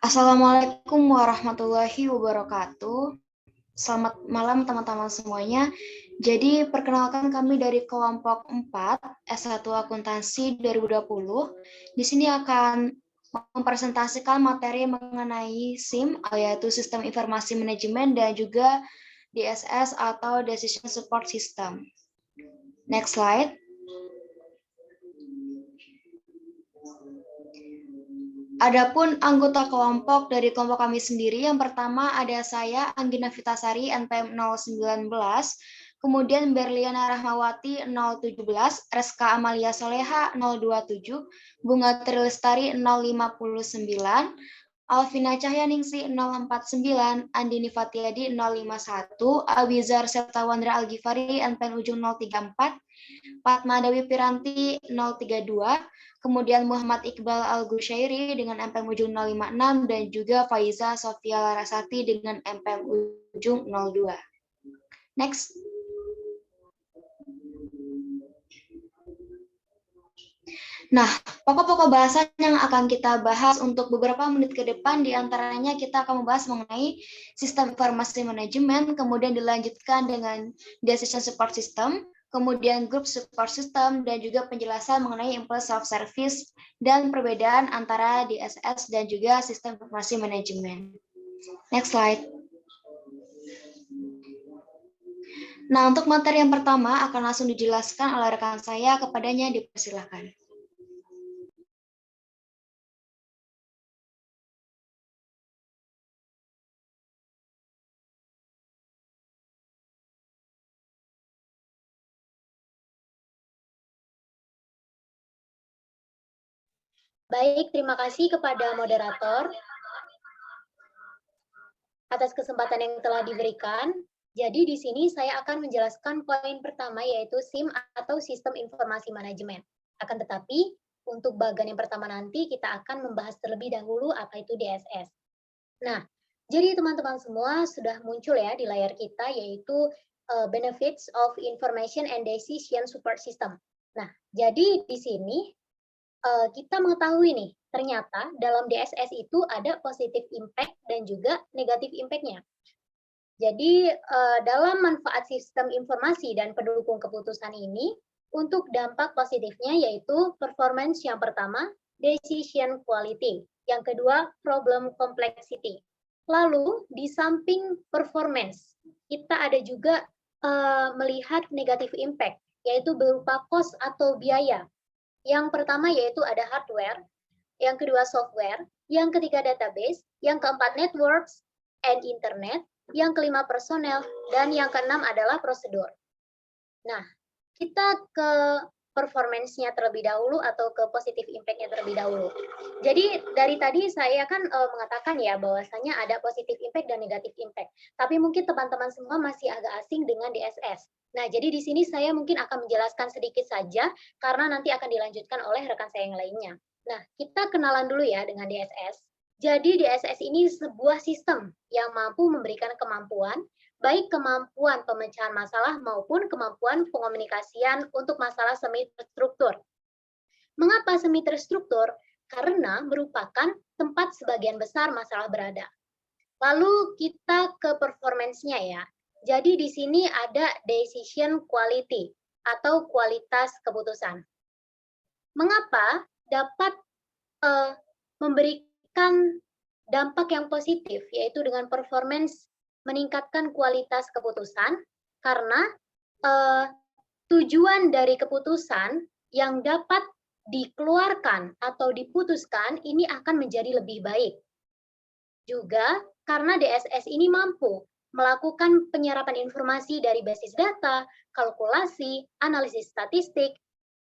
Assalamualaikum warahmatullahi wabarakatuh. Selamat malam teman-teman semuanya. Jadi perkenalkan kami dari kelompok 4 S1 Akuntansi 2020. Di sini akan mempresentasikan materi mengenai SIM, yaitu Sistem Informasi Manajemen, dan juga DSS atau Decision Support System. Next slide. Adapun anggota kelompok dari kelompok kami sendiri, yang pertama ada saya, Anggina Vitasari, NPM 019, kemudian Berliana Rahmawati 017, Reska Amalia Soleha 027, Bunga Trilestari 059, Alvina Cahyaningsi 049, Andini Fatiadi 051, Abizar Septawandra Algifari NPM ujung 034, Fatma Dewi Piranti 032, kemudian Muhammad Iqbal Al-Gushairi dengan MPM ujung 056, dan juga Faiza Sofia Larasati dengan MPM ujung 02. Next. Nah, pokok-pokok bahasan yang akan kita bahas untuk beberapa menit ke depan, diantaranya kita akan membahas mengenai sistem informasi manajemen, kemudian dilanjutkan dengan decision support system, kemudian group support system, dan juga penjelasan mengenai impulse self-service dan perbedaan antara DSS dan juga sistem informasi manajemen. Next slide. Nah, untuk materi yang pertama akan langsung dijelaskan oleh rekan saya, kepadanya dipersilakan. Baik, terima kasih kepada moderator atas kesempatan yang telah diberikan. Jadi di sini saya akan menjelaskan poin pertama, yaitu SIM atau Sistem Informasi Manajemen. Akan tetapi, untuk bagian yang pertama nanti kita akan membahas terlebih dahulu apa itu DSS. Nah, jadi teman-teman semua sudah muncul ya di layar kita, yaitu Benefits of Information and Decision Support System. Nah, jadi di sini kita mengetahui nih, ternyata dalam DSS itu ada positive impact dan juga negatif impact-nya. Jadi dalam manfaat sistem informasi dan pendukung keputusan ini, untuk dampak positifnya yaitu performance yang pertama, decision quality, yang kedua problem complexity. Lalu di samping performance, kita ada juga melihat negatif impact, yaitu berupa cost atau biaya. Yang pertama yaitu ada hardware, yang kedua software, yang ketiga database, yang keempat networks and internet, yang kelima personel, dan yang keenam adalah prosedur. Nah, kita ke performance-nya terlebih dahulu atau ke positive impact-nya terlebih dahulu. Jadi dari tadi saya kan mengatakan ya bahwasanya ada positive impact dan negative impact. Tapi mungkin teman-teman semua masih agak asing dengan DSS. Nah, jadi di sini saya mungkin akan menjelaskan sedikit saja karena nanti akan dilanjutkan oleh rekan saya yang lainnya. Nah, kita kenalan dulu ya dengan DSS. Jadi DSS ini sebuah sistem yang mampu memberikan kemampuan, baik kemampuan pemecahan masalah maupun kemampuan pengomunikasian untuk masalah semi terstruktur. Mengapa semi terstruktur? Karena merupakan tempat sebagian besar masalah berada. Lalu kita ke performance-nya ya. Jadi di sini ada decision quality atau kualitas keputusan. Mengapa dapat memberikan dampak yang positif, yaitu dengan performance meningkatkan kualitas keputusan, karena tujuan dari keputusan yang dapat dikeluarkan atau diputuskan ini akan menjadi lebih baik. Juga karena DSS ini mampu melakukan penyerapan informasi dari basis data, kalkulasi, analisis statistik,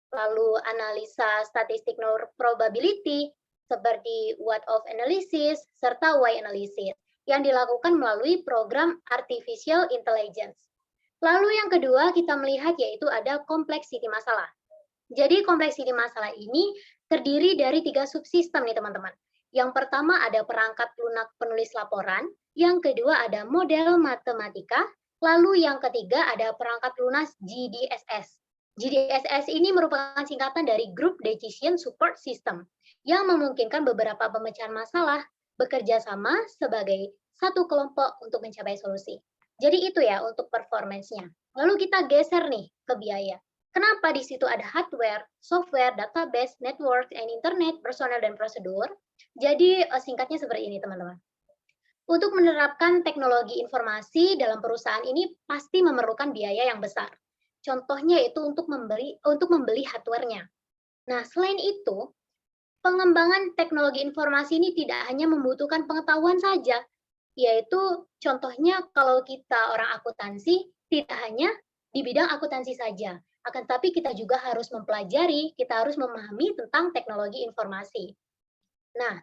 lalu analisa statistik probability, seperti what of analysis, serta why analysis, yang dilakukan melalui program artificial intelligence. Lalu yang kedua kita melihat yaitu ada kompleksiti masalah. Jadi kompleksiti masalah ini terdiri dari 3 subsistem nih teman-teman. Yang pertama ada perangkat lunak penulis laporan, yang kedua ada model matematika, lalu yang ketiga ada perangkat lunas GDSS. GDSS ini merupakan singkatan dari Group Decision Support System yang memungkinkan beberapa pemecahan masalah bekerja sama sebagai satu kelompok untuk mencapai solusi. Jadi itu ya untuk performance-nya. Lalu kita geser nih ke biaya. Kenapa di situ ada hardware, software, database, network, and internet, personel, dan prosedur? Jadi singkatnya seperti ini teman-teman. Untuk menerapkan teknologi informasi dalam perusahaan ini pasti memerlukan biaya yang besar. Contohnya itu untuk membeli hardware-nya. Nah, selain itu, pengembangan teknologi informasi ini tidak hanya membutuhkan pengetahuan saja, yaitu contohnya kalau kita orang akuntansi, tidak hanya di bidang akuntansi saja, akan tapi kita juga harus mempelajari, kita harus memahami tentang teknologi informasi. Nah,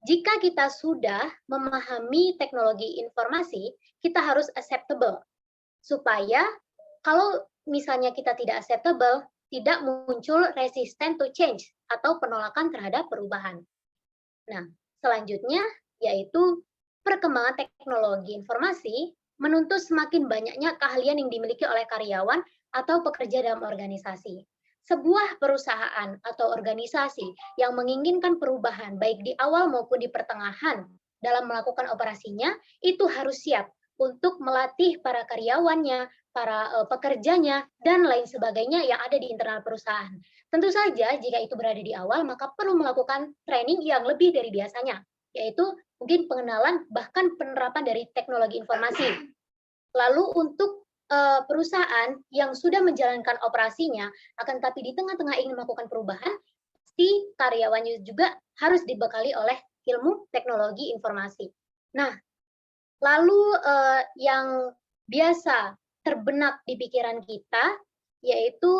jika kita sudah memahami teknologi informasi, kita harus acceptable. Supaya kalau misalnya kita tidak acceptable, tidak muncul resistant to change atau penolakan terhadap perubahan. Nah, selanjutnya yaitu perkembangan teknologi informasi menuntut semakin banyaknya keahlian yang dimiliki oleh karyawan atau pekerja dalam organisasi. Sebuah perusahaan atau organisasi yang menginginkan perubahan baik di awal maupun di pertengahan dalam melakukan operasinya, itu harus siap untuk melatih para karyawannya, para pekerjanya, dan lain sebagainya yang ada di internal perusahaan. Tentu saja jika itu berada di awal, maka perlu melakukan training yang lebih dari biasanya, yaitu mungkin pengenalan bahkan penerapan dari teknologi informasi. Lalu untuk perusahaan yang sudah menjalankan operasinya, akan tapi di tengah-tengah ingin melakukan perubahan, pasti karyawannya juga harus dibekali oleh ilmu teknologi informasi. Nah, lalu yang biasa terbenak di pikiran kita, yaitu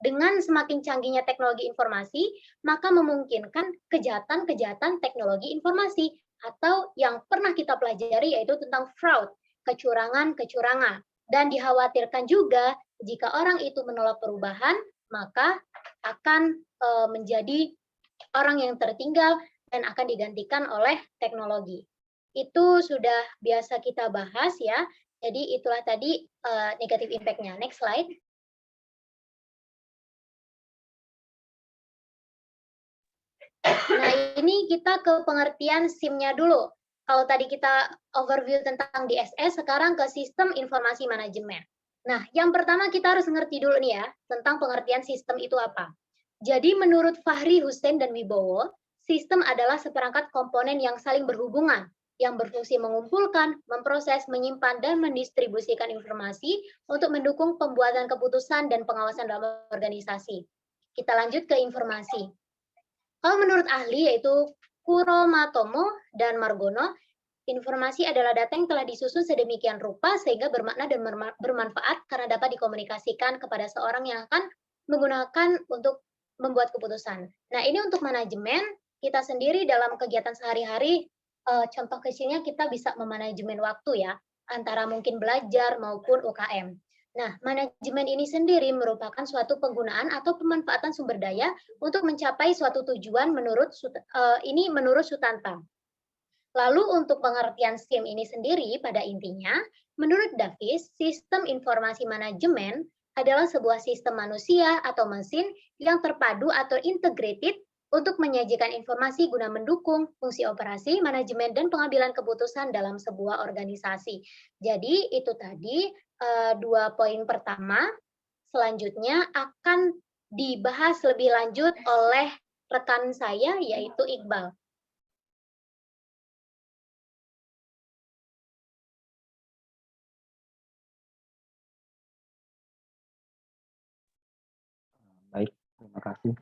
dengan semakin canggihnya teknologi informasi, maka memungkinkan kejahatan-kejahatan teknologi informasi, atau yang pernah kita pelajari yaitu tentang fraud, kecurangan-kecurangan. Dan dikhawatirkan juga jika orang itu menolak perubahan, maka akan menjadi orang yang tertinggal dan akan digantikan oleh teknologi. Itu sudah biasa kita bahas ya. Jadi itulah tadi negative impact-nya. Next slide. Nah, ini kita ke pengertian SIM-nya dulu. Kalau tadi kita overview tentang DSS, sekarang ke sistem informasi manajemen. Nah, yang pertama kita harus ngerti dulu nih ya, tentang pengertian sistem itu apa. Jadi menurut Fahri Hussein dan Wibowo, sistem adalah seperangkat komponen yang saling berhubungan, yang berfungsi mengumpulkan, memproses, menyimpan, dan mendistribusikan informasi untuk mendukung pembuatan keputusan dan pengawasan dalam organisasi. Kita lanjut ke informasi. Kalau menurut ahli yaitu Kuromatomo dan Margono, informasi adalah data yang telah disusun sedemikian rupa sehingga bermakna dan bermanfaat karena dapat dikomunikasikan kepada seorang yang akan menggunakan untuk membuat keputusan. Nah, ini untuk manajemen, kita sendiri dalam kegiatan sehari-hari, contoh kecilnya kita bisa memanajemen waktu ya, antara mungkin belajar maupun UKM. Nah, manajemen ini sendiri merupakan suatu penggunaan atau pemanfaatan sumber daya untuk mencapai suatu tujuan menurut Sutanta. Lalu untuk pengertian SIM ini sendiri pada intinya, menurut Davis, sistem informasi manajemen adalah sebuah sistem manusia atau mesin yang terpadu atau integrated untuk menyajikan informasi guna mendukung fungsi operasi, manajemen, dan pengambilan keputusan dalam sebuah organisasi. Jadi itu tadi 2 poin pertama. Selanjutnya akan dibahas lebih lanjut oleh rekan saya yaitu Iqbal. Baik, terima kasih.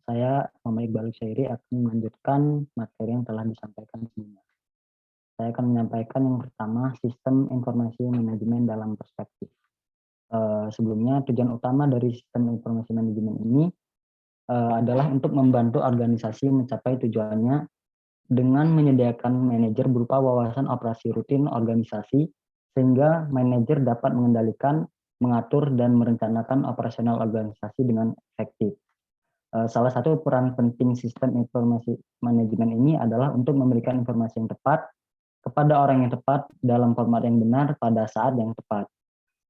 Saya, Muhammad Iqbal Syairi, akan melanjutkan materi yang telah disampaikan sebelumnya. Saya akan menyampaikan yang pertama, sistem informasi manajemen dalam perspektif. Sebelumnya, tujuan utama dari sistem informasi manajemen ini adalah untuk membantu organisasi mencapai tujuannya dengan menyediakan manajer berupa wawasan operasi rutin organisasi, sehingga manajer dapat mengendalikan, mengatur, dan merencanakan operasional organisasi dengan efektif. Salah satu peran penting sistem informasi manajemen ini adalah untuk memberikan informasi yang tepat kepada orang yang tepat dalam format yang benar pada saat yang tepat.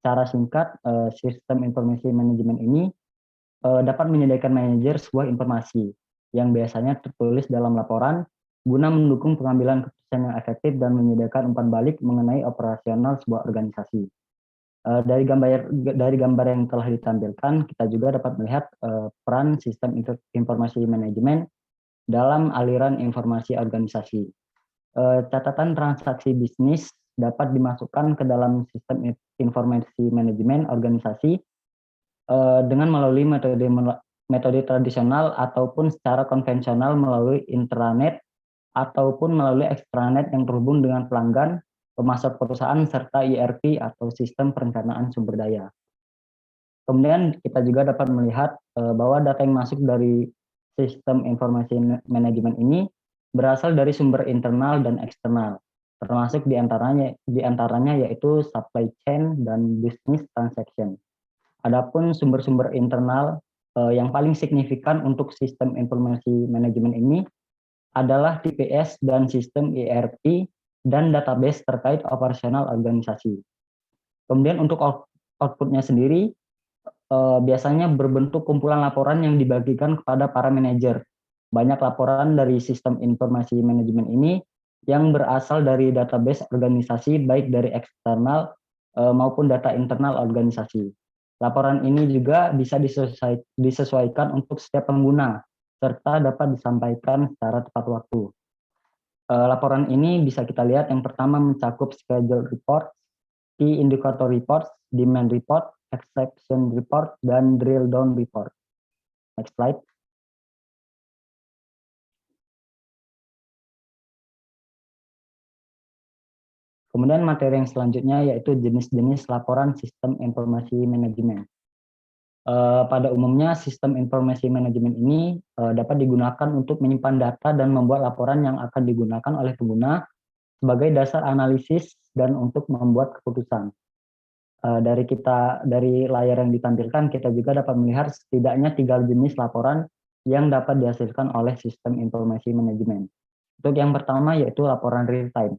Secara singkat, sistem informasi manajemen ini dapat menyediakan manajer sebuah informasi yang biasanya tertulis dalam laporan guna mendukung pengambilan keputusan yang efektif dan menyediakan umpan balik mengenai operasional sebuah organisasi. Dari gambar yang telah ditampilkan, kita juga dapat melihat peran sistem informasi manajemen dalam aliran informasi organisasi. Catatan transaksi bisnis dapat dimasukkan ke dalam sistem informasi manajemen organisasi dengan melalui metode tradisional ataupun secara konvensional melalui intranet ataupun melalui extranet yang terhubung dengan pelanggan, pemasok perusahaan, serta ERP atau sistem perencanaan sumber daya. Kemudian kita juga dapat melihat bahwa data yang masuk dari sistem informasi manajemen ini berasal dari sumber internal dan eksternal, termasuk diantaranya yaitu supply chain dan business transaction. Adapun sumber-sumber internal yang paling signifikan untuk sistem informasi manajemen ini adalah TPS dan sistem ERP dan database terkait operasional organisasi. Kemudian untuk outputnya sendiri biasanya berbentuk kumpulan laporan yang dibagikan kepada para manajer. Banyak laporan dari sistem informasi manajemen ini yang berasal dari database organisasi baik dari eksternal maupun data internal organisasi. Laporan ini juga bisa disesuaikan untuk setiap pengguna, serta dapat disampaikan secara tepat waktu. Laporan ini bisa kita lihat yang pertama mencakup schedule report, key indicator report, demand report, exception report, dan drill down report. Next slide. Kemudian materi yang selanjutnya yaitu jenis-jenis laporan sistem informasi manajemen. Pada umumnya sistem informasi manajemen ini dapat digunakan untuk menyimpan data dan membuat laporan yang akan digunakan oleh pengguna sebagai dasar analisis dan untuk membuat keputusan. Dari layar yang ditampilkan kita juga dapat melihat setidaknya 3 jenis laporan yang dapat dihasilkan oleh sistem informasi manajemen. Untuk yang pertama yaitu laporan real time.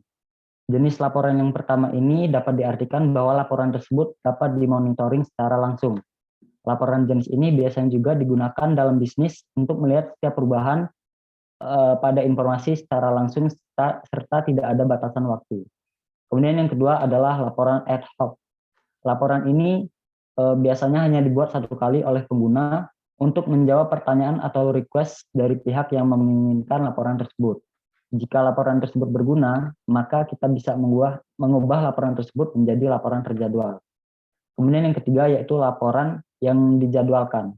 Jenis laporan yang pertama ini dapat diartikan bahwa laporan tersebut dapat dimonitoring secara langsung. Laporan jenis ini biasanya juga digunakan dalam bisnis untuk melihat setiap perubahan pada informasi secara langsung serta tidak ada batasan waktu. Kemudian yang kedua adalah laporan ad hoc. Laporan ini biasanya hanya dibuat satu kali oleh pengguna untuk menjawab pertanyaan atau request dari pihak yang menginginkan laporan tersebut. Jika laporan tersebut berguna, maka kita bisa mengubah laporan tersebut menjadi laporan terjadwal. Kemudian yang ketiga yaitu laporan yang dijadwalkan.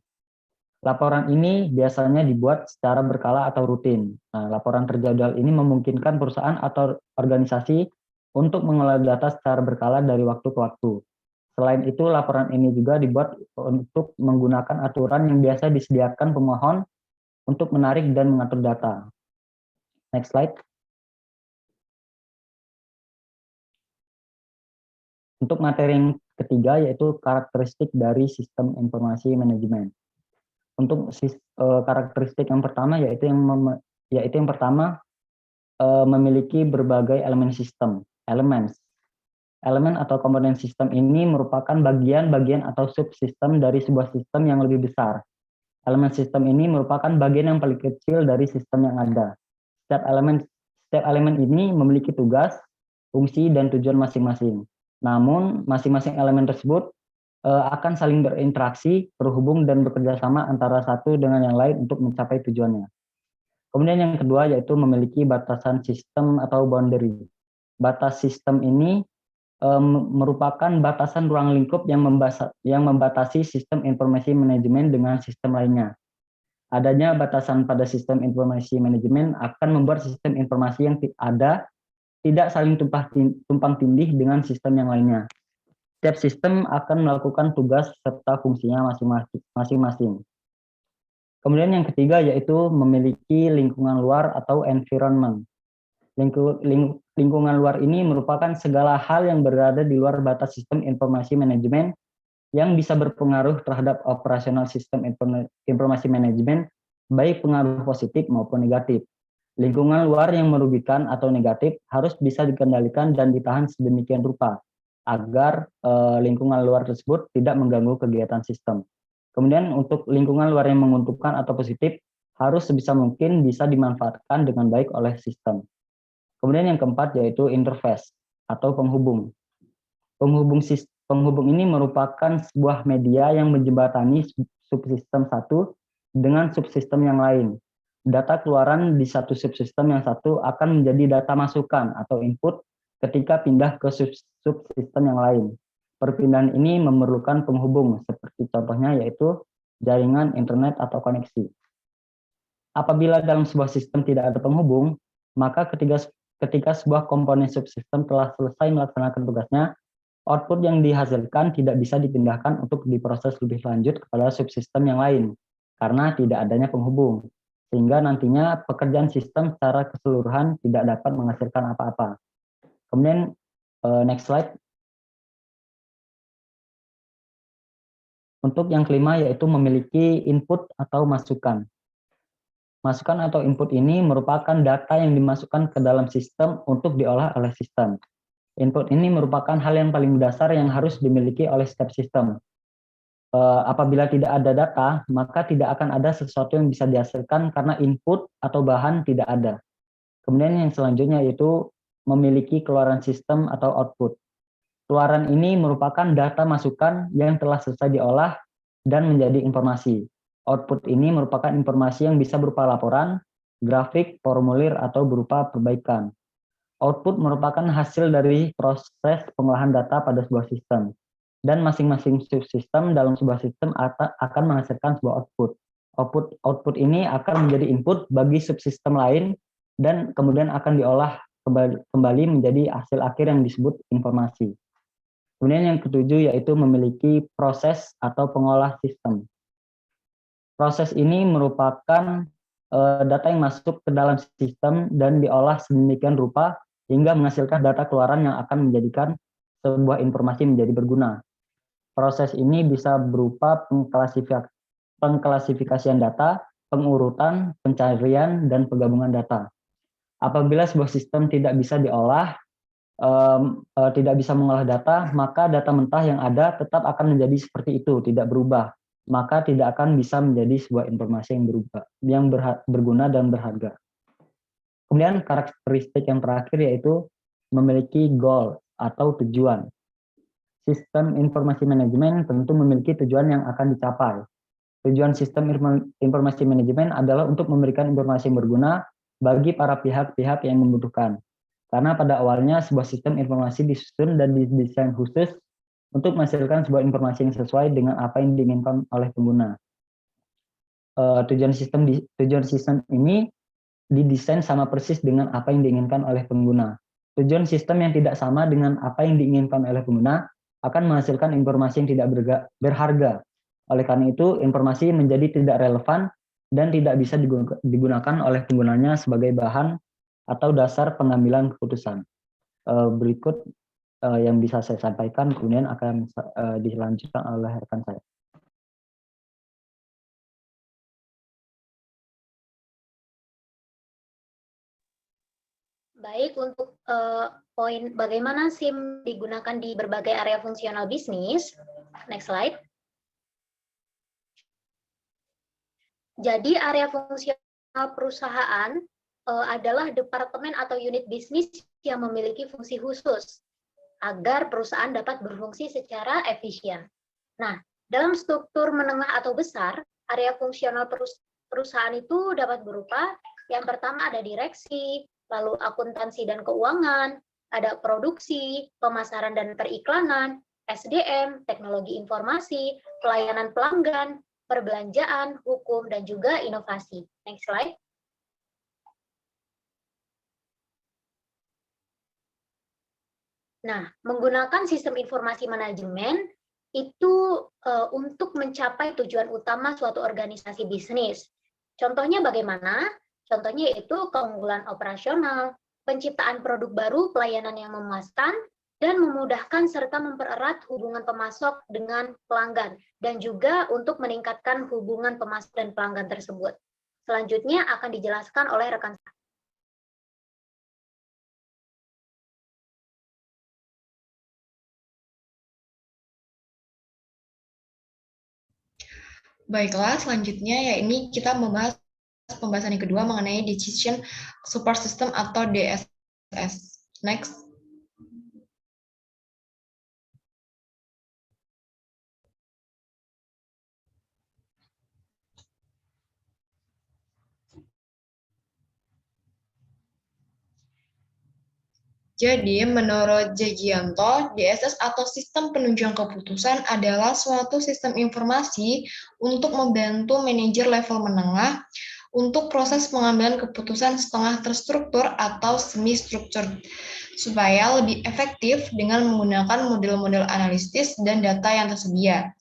Laporan ini biasanya dibuat secara berkala atau rutin. Nah, laporan terjadwal ini memungkinkan perusahaan atau organisasi untuk mengelola data secara berkala dari waktu ke waktu. Selain itu, laporan ini juga dibuat untuk menggunakan aturan yang biasa disediakan pemohon untuk menarik dan mengatur data. Next slide. Untuk materi yang ketiga yaitu karakteristik dari sistem informasi manajemen. Untuk karakteristik yang pertama yaitu yang pertama memiliki berbagai elemen sistem. Elemen atau komponen sistem ini merupakan bagian-bagian atau subsistem dari sebuah sistem yang lebih besar. Elemen sistem ini merupakan bagian yang paling kecil dari sistem yang ada. Setiap elemen ini memiliki tugas, fungsi, dan tujuan masing-masing. Namun, masing-masing elemen tersebut akan saling berinteraksi, berhubung, dan bekerja sama antara satu dengan yang lain untuk mencapai tujuannya. Kemudian yang kedua yaitu memiliki batasan sistem atau boundary. Batas sistem ini merupakan batasan ruang lingkup yang membatasi sistem informasi manajemen dengan sistem lainnya. Adanya batasan pada sistem informasi manajemen akan membuat sistem informasi yang ada tidak saling tumpang tindih dengan sistem yang lainnya. Setiap sistem akan melakukan tugas serta fungsinya masing-masing. Kemudian yang ketiga yaitu memiliki lingkungan luar atau environment. Lingkungan luar ini merupakan segala hal yang berada di luar batas sistem informasi manajemen yang bisa berpengaruh terhadap operasional sistem informasi manajemen, baik pengaruh positif maupun negatif. Lingkungan luar yang merugikan atau negatif harus bisa dikendalikan dan ditahan sedemikian rupa, agar lingkungan luar tersebut tidak mengganggu kegiatan sistem. Kemudian untuk lingkungan luar yang menguntungkan atau positif harus sebisa mungkin bisa dimanfaatkan dengan baik oleh sistem. Kemudian yang keempat yaitu interface atau penghubung. Penghubung ini merupakan sebuah media yang menjembatani subsistem satu dengan subsistem yang lain. Data keluaran di satu subsistem yang satu akan menjadi data masukan atau input ketika pindah ke subsistem yang lain. Perpindahan ini memerlukan penghubung, seperti contohnya yaitu jaringan internet atau koneksi. Apabila dalam sebuah sistem tidak ada penghubung, maka ketika sebuah komponen subsistem telah selesai melaksanakan tugasnya, output yang dihasilkan tidak bisa dipindahkan untuk diproses lebih lanjut kepada subsistem yang lain, karena tidak adanya penghubung, sehingga nantinya pekerjaan sistem secara keseluruhan tidak dapat menghasilkan apa-apa. Kemudian, next slide. Untuk yang kelima yaitu memiliki input atau masukan. Masukan atau input ini merupakan data yang dimasukkan ke dalam sistem untuk diolah oleh sistem. Input ini merupakan hal yang paling mendasar yang harus dimiliki oleh setiap sistem. Apabila tidak ada data, maka tidak akan ada sesuatu yang bisa dihasilkan karena input atau bahan tidak ada. Kemudian yang selanjutnya yaitu memiliki keluaran sistem atau output. Keluaran ini merupakan data masukan yang telah selesai diolah dan menjadi informasi. Output ini merupakan informasi yang bisa berupa laporan, grafik, formulir, atau berupa perbaikan. Output merupakan hasil dari proses pengolahan data pada sebuah sistem. Dan masing-masing subsistem dalam sebuah sistem akan menghasilkan sebuah output. Output ini akan menjadi input bagi subsistem lain dan kemudian akan diolah kembali menjadi hasil akhir yang disebut informasi. Kemudian yang ketujuh yaitu memiliki proses atau pengolah sistem. Proses ini merupakan data yang masuk ke dalam sistem dan diolah sedemikian rupa hingga menghasilkan data keluaran yang akan menjadikan sebuah informasi menjadi berguna. Proses ini bisa berupa pengklasifikasian data, pengurutan, pencarian, dan penggabungan data. Apabila sebuah sistem tidak bisa diolah, tidak bisa mengolah data, maka data mentah yang ada tetap akan menjadi seperti itu, tidak berubah. Maka tidak akan bisa menjadi sebuah informasi yang berguna dan berharga. Kemudian karakteristik yang terakhir yaitu memiliki goal atau tujuan. Sistem informasi manajemen tentu memiliki tujuan yang akan dicapai. Tujuan sistem informasi manajemen adalah untuk memberikan informasi yang berguna bagi para pihak-pihak yang membutuhkan. Karena pada awalnya sebuah sistem informasi disusun dan didesain khusus untuk menghasilkan sebuah informasi yang sesuai dengan apa yang diinginkan oleh pengguna. Tujuan sistem ini didesain sama persis dengan apa yang diinginkan oleh pengguna. Tujuan sistem yang tidak sama dengan apa yang diinginkan oleh pengguna akan menghasilkan informasi yang tidak berharga. Oleh karena itu, informasi menjadi tidak relevan dan tidak bisa digunakan oleh penggunanya sebagai bahan atau dasar pengambilan keputusan. Berikut yang bisa saya sampaikan, kemudian akan dilanjutkan oleh rekan saya. Baik, untuk poin bagaimana SIM digunakan di berbagai area fungsional bisnis. Next slide. Jadi area fungsional perusahaan adalah departemen atau unit bisnis yang memiliki fungsi khusus agar perusahaan dapat berfungsi secara efisien. Nah, dalam struktur menengah atau besar, area fungsional perusahaan itu dapat berupa yang pertama ada direksi, lalu akuntansi dan keuangan, ada produksi, pemasaran dan periklanan, SDM, teknologi informasi, pelayanan pelanggan, perbelanjaan, hukum, dan juga inovasi. Next slide. Nah, menggunakan sistem informasi manajemen itu untuk mencapai tujuan utama suatu organisasi bisnis. Contohnya bagaimana? Contohnya yaitu keunggulan operasional, penciptaan produk baru, pelayanan yang memuaskan, dan memudahkan serta mempererat hubungan pemasok dengan pelanggan, dan juga untuk meningkatkan hubungan pemasok dan pelanggan tersebut. Selanjutnya akan dijelaskan oleh rekan saya. Baiklah, selanjutnya ya ini kita membahas pembahasan yang kedua mengenai Decision Support System atau DSS. Next. Jadi, menurut Jagianto, DSS atau Sistem Penunjang Keputusan adalah suatu sistem informasi untuk membantu manajer level menengah untuk proses pengambilan keputusan setengah terstruktur atau semi-struktur supaya lebih efektif dengan menggunakan model-model analisis dan data yang tersedia.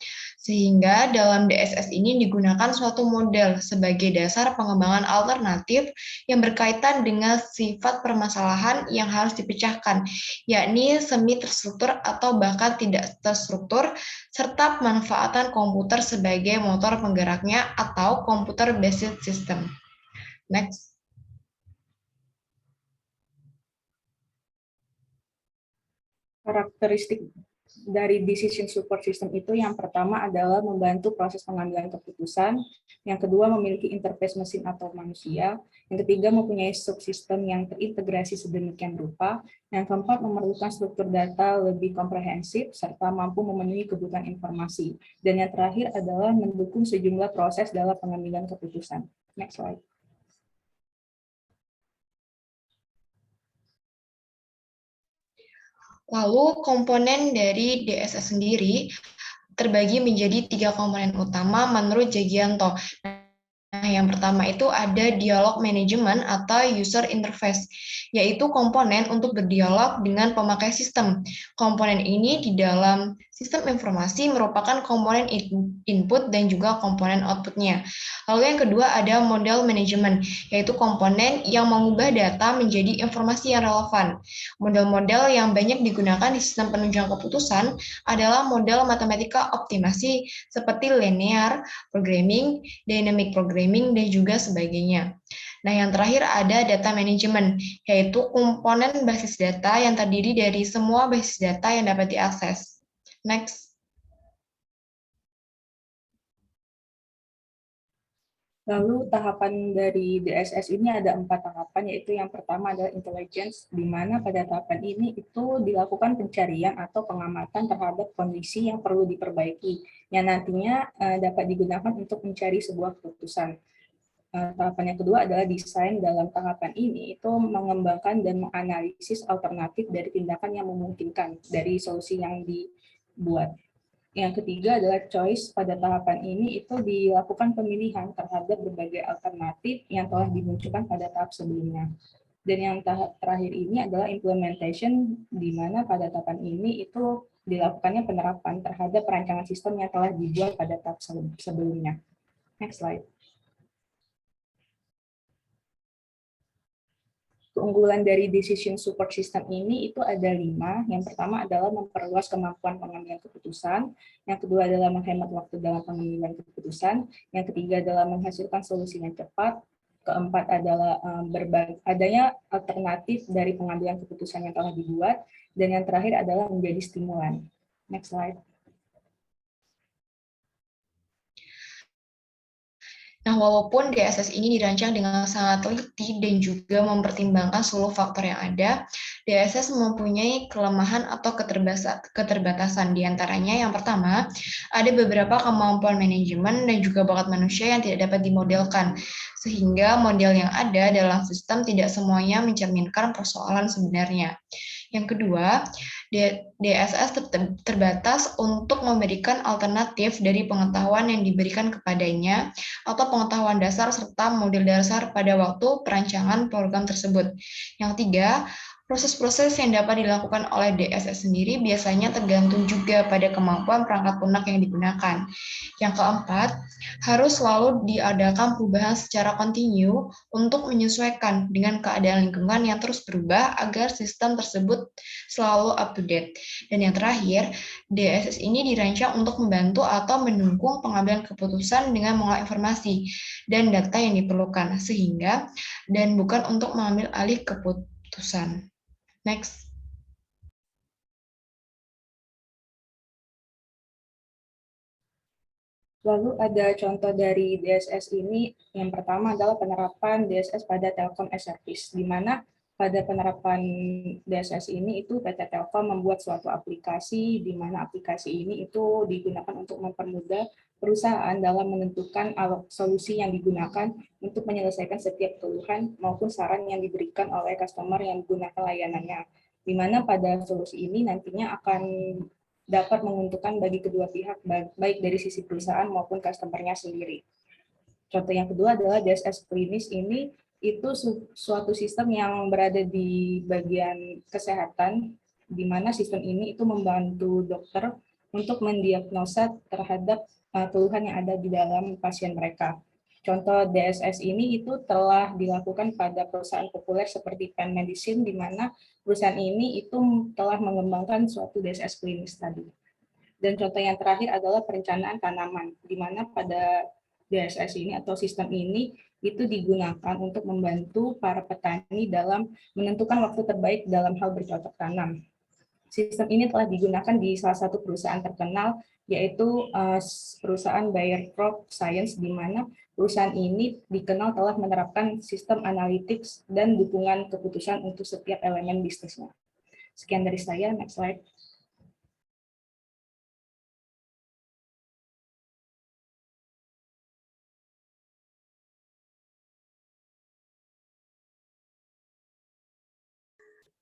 Sehingga dalam DSS ini digunakan suatu model sebagai dasar pengembangan alternatif yang berkaitan dengan sifat permasalahan yang harus dipecahkan, yakni semi terstruktur atau bahkan tidak terstruktur, serta pemanfaatan komputer sebagai motor penggeraknya atau computer based system. Next. Karakteristik dari decision support system itu yang pertama adalah membantu proses pengambilan keputusan, yang kedua memiliki interface mesin atau manusia, yang ketiga mempunyai subsistem yang terintegrasi sedemikian rupa, yang keempat memerlukan struktur data lebih komprehensif serta mampu memenuhi kebutuhan informasi, dan yang terakhir adalah mendukung sejumlah proses dalam pengambilan keputusan. Next slide. Lalu komponen dari DSS sendiri terbagi menjadi 3 komponen utama menurut Jagianto. Nah, yang pertama itu ada dialog manajemen atau user interface, yaitu komponen untuk berdialog dengan pemakai sistem. Komponen ini di dalam sistem informasi merupakan komponen input dan juga komponen outputnya. Lalu yang kedua ada model manajemen, yaitu komponen yang mengubah data menjadi informasi yang relevan. Model-model yang banyak digunakan di sistem penunjang keputusan adalah model matematika optimasi seperti linear programming, dynamic programming, dan juga sebagainya. Nah, yang terakhir ada data management, yaitu komponen basis data yang terdiri dari semua basis data yang dapat diakses. Next. Lalu tahapan dari DSS ini ada 4 tahapan, yaitu yang pertama adalah intelligence, di mana pada tahapan ini itu dilakukan pencarian atau pengamatan terhadap kondisi yang perlu diperbaiki, yang nantinya dapat digunakan untuk mencari sebuah keputusan. Tahapan yang kedua adalah desain. Dalam tahapan ini itu mengembangkan dan menganalisis alternatif dari tindakan yang memungkinkan dari solusi yang dibuat. Yang ketiga adalah choice. Pada tahapan ini itu dilakukan pemilihan terhadap berbagai alternatif yang telah dimunculkan pada tahap sebelumnya. Dan yang tahap terakhir ini adalah implementation, di mana pada tahapan ini itu dilakukannya penerapan terhadap perancangan sistem yang telah dibuat pada tahap sebelumnya. Next slide. Keunggulan dari decision support system ini itu ada 5. Yang pertama adalah memperluas kemampuan pengambilan keputusan. Yang kedua adalah menghemat waktu dalam pengambilan keputusan. Yang ketiga adalah menghasilkan solusi yang cepat. Keempat adalah adanya alternatif dari pengambilan keputusan yang telah dibuat. Dan yang terakhir adalah menjadi stimulan. Next slide. Nah, walaupun DSS ini dirancang dengan sangat teliti dan juga mempertimbangkan seluruh faktor yang ada, DSS mempunyai kelemahan atau keterbatasan. Di antaranya yang pertama, ada beberapa kemampuan manajemen dan juga bakat manusia yang tidak dapat dimodelkan, sehingga model yang ada dalam sistem tidak semuanya mencerminkan persoalan sebenarnya. Yang kedua, DSS terbatas untuk memberikan alternatif dari pengetahuan yang diberikan kepadanya atau pengetahuan dasar serta model dasar pada waktu perancangan program tersebut. Yang tiga, proses-proses yang dapat dilakukan oleh DSS sendiri biasanya tergantung juga pada kemampuan perangkat lunak yang digunakan. Yang keempat, harus selalu diadakan perubahan secara kontinu untuk menyesuaikan dengan keadaan lingkungan yang terus berubah agar sistem tersebut selalu up to date. Dan yang terakhir, DSS ini dirancang untuk membantu atau mendukung pengambilan keputusan dengan mengolah informasi dan data yang diperlukan, sehingga dan bukan untuk mengambil alih keputusan. Next. Lalu ada contoh dari DSS ini, yang pertama adalah penerapan DSS pada Telkom as Service, di mana pada penerapan DSS ini itu PT Telkom membuat suatu aplikasi, di mana aplikasi ini itu digunakan untuk mempermudah perusahaan dalam menentukan solusi yang digunakan untuk menyelesaikan setiap keluhan maupun saran yang diberikan oleh customer yang menggunakan layanannya. Di mana pada solusi ini nantinya akan dapat menguntungkan bagi kedua pihak, baik dari sisi perusahaan maupun customer-nya sendiri. Contoh yang kedua adalah DSS klinis ini itu suatu sistem yang berada di bagian kesehatan, di mana sistem ini itu membantu dokter untuk mendiagnosa terhadap keluhan yang ada di dalam pasien mereka. Contoh DSS ini itu telah dilakukan pada perusahaan populer seperti Penn Medicine, di mana perusahaan ini itu telah mengembangkan suatu DSS klinis tadi. Dan contoh yang terakhir adalah perencanaan tanaman, di mana pada DSS ini atau sistem ini itu digunakan untuk membantu para petani dalam menentukan waktu terbaik dalam hal bercocok tanam. Sistem ini telah digunakan di salah satu perusahaan terkenal, yaitu perusahaan Bayer Crop Science, di mana perusahaan ini dikenal telah menerapkan sistem analytics dan dukungan keputusan untuk setiap elemen bisnisnya. Sekian dari saya, next slide.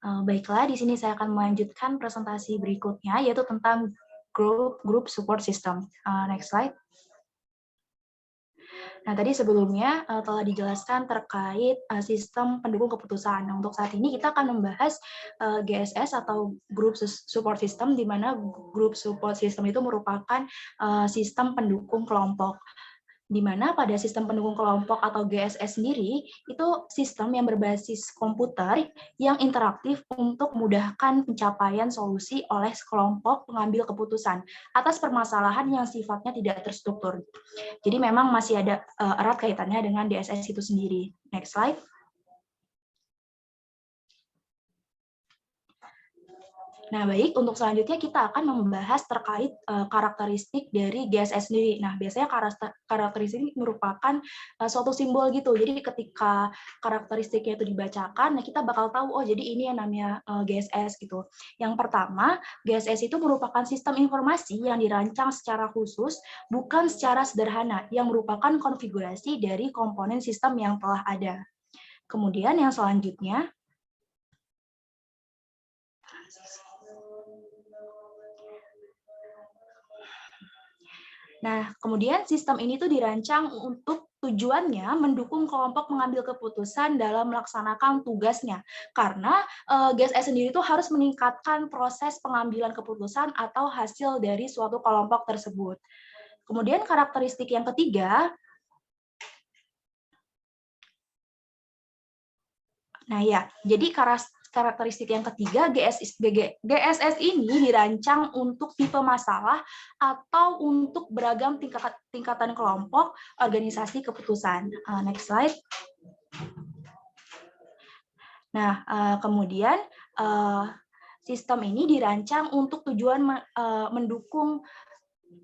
Baiklah, di sini saya akan melanjutkan presentasi berikutnya, yaitu tentang group support system. Next slide. Nah, tadi sebelumnya telah dijelaskan terkait sistem pendukung keputusan. Nah, untuk saat ini kita akan membahas GSS atau Group Support System, di mana Group Support System itu merupakan sistem pendukung kelompok. Di mana pada sistem pendukung kelompok atau GSS sendiri, itu sistem yang berbasis komputer yang interaktif untuk memudahkan pencapaian solusi oleh kelompok pengambil keputusan atas permasalahan yang sifatnya tidak terstruktur. Jadi memang masih ada erat kaitannya dengan DSS itu sendiri. Next slide. Nah, baik, untuk selanjutnya kita akan membahas terkait karakteristik dari GSS sendiri. Nah, biasanya karakteristik merupakan suatu simbol gitu. Jadi ketika karakteristiknya itu dibacakan, nah kita bakal tahu, oh jadi ini yang namanya GSS gitu. Yang pertama, GSS itu merupakan sistem informasi yang dirancang secara khusus, bukan secara sederhana, yang merupakan konfigurasi dari komponen sistem yang telah ada. Kemudian yang selanjutnya, nah, kemudian sistem ini tuh dirancang untuk tujuannya mendukung kelompok mengambil keputusan dalam melaksanakan tugasnya. Karena GSS sendiri tuh harus meningkatkan proses pengambilan keputusan atau hasil dari suatu kelompok tersebut. Kemudian karakteristik yang ketiga, nah ya, jadi karakteristik yang ketiga, GSS ini dirancang untuk tipe masalah atau untuk beragam tingkatan kelompok organisasi keputusan. Next slide. Nah, kemudian sistem ini dirancang untuk tujuan mendukung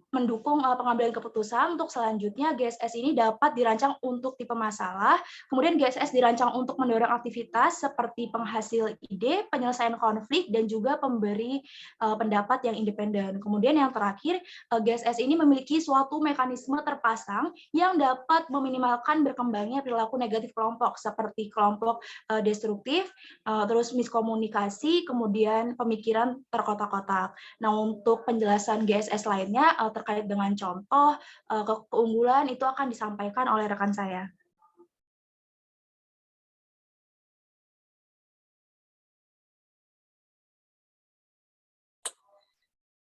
pengambilan keputusan. Untuk selanjutnya, GSS ini dapat dirancang untuk tipe masalah. Kemudian GSS dirancang untuk mendorong aktivitas seperti penghasil ide, penyelesaian konflik, dan juga pemberi pendapat yang independen. Kemudian yang terakhir, GSS ini memiliki suatu mekanisme terpasang yang dapat meminimalkan berkembangnya perilaku negatif kelompok, seperti kelompok destruktif, terus miskomunikasi, kemudian pemikiran terkotak-kotak. Nah, untuk penjelasan GSS lainnya terkait dengan contoh keunggulan itu akan disampaikan oleh rekan saya.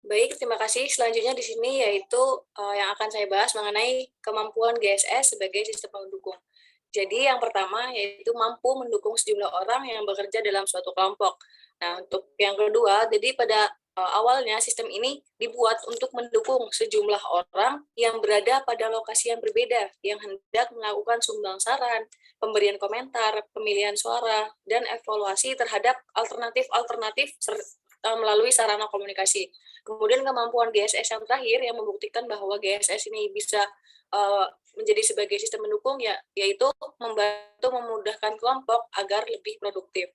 Baik, terima kasih. Selanjutnya di sini yaitu yang akan saya bahas mengenai kemampuan GSS sebagai sistem pendukung. Jadi yang pertama yaitu mampu mendukung sejumlah orang yang bekerja dalam suatu kelompok. Nah, untuk yang kedua, jadi pada awalnya sistem ini dibuat untuk mendukung sejumlah orang yang berada pada lokasi yang berbeda, yang hendak melakukan sumbang saran, pemberian komentar, pemilihan suara, dan evaluasi terhadap alternatif-alternatif melalui sarana komunikasi. Kemudian kemampuan GSS yang terakhir yang membuktikan bahwa GSS ini bisa menjadi sebagai sistem pendukung, yaitu membantu memudahkan kelompok agar lebih produktif.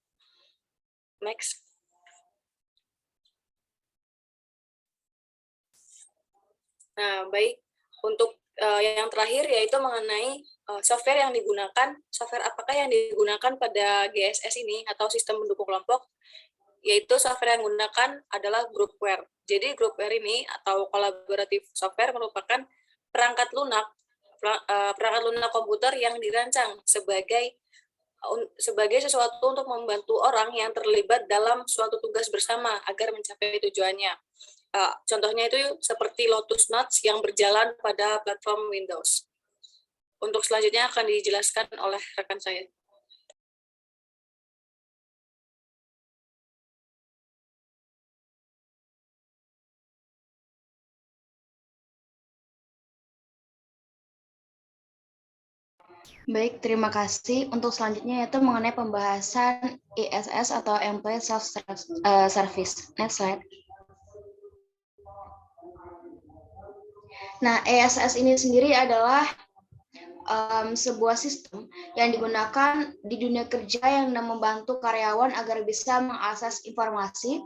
Next. Nah, baik. Untuk yang terakhir yaitu mengenai software yang digunakan, software apakah yang digunakan pada GSS ini atau sistem pendukung kelompok, yaitu software yang digunakan adalah groupware. Jadi groupware ini atau collaborative software merupakan perangkat lunak komputer yang dirancang sebagai sesuatu untuk membantu orang yang terlibat dalam suatu tugas bersama agar mencapai tujuannya. Contohnya itu seperti Lotus Notes yang berjalan pada platform Windows. Untuk selanjutnya akan dijelaskan oleh rekan saya. Baik, terima kasih. Untuk selanjutnya yaitu mengenai pembahasan ESS atau Employee Self-Service. Next slide. Nah, ESS ini sendiri adalah sebuah sistem yang digunakan di dunia kerja yang membantu karyawan agar bisa mengakses informasi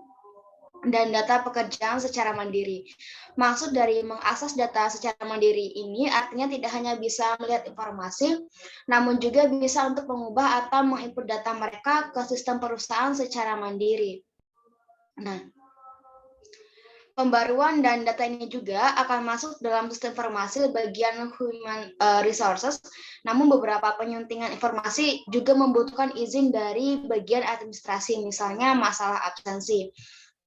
dan data pekerjaan secara mandiri. Maksud dari mengakses data secara mandiri ini artinya tidak hanya bisa melihat informasi, namun juga bisa untuk mengubah atau menginput data mereka ke sistem perusahaan secara mandiri. Nah, pembaruan dan data ini juga akan masuk dalam sistem informasi bagian human resources, namun beberapa penyuntingan informasi juga membutuhkan izin dari bagian administrasi, misalnya masalah absensi.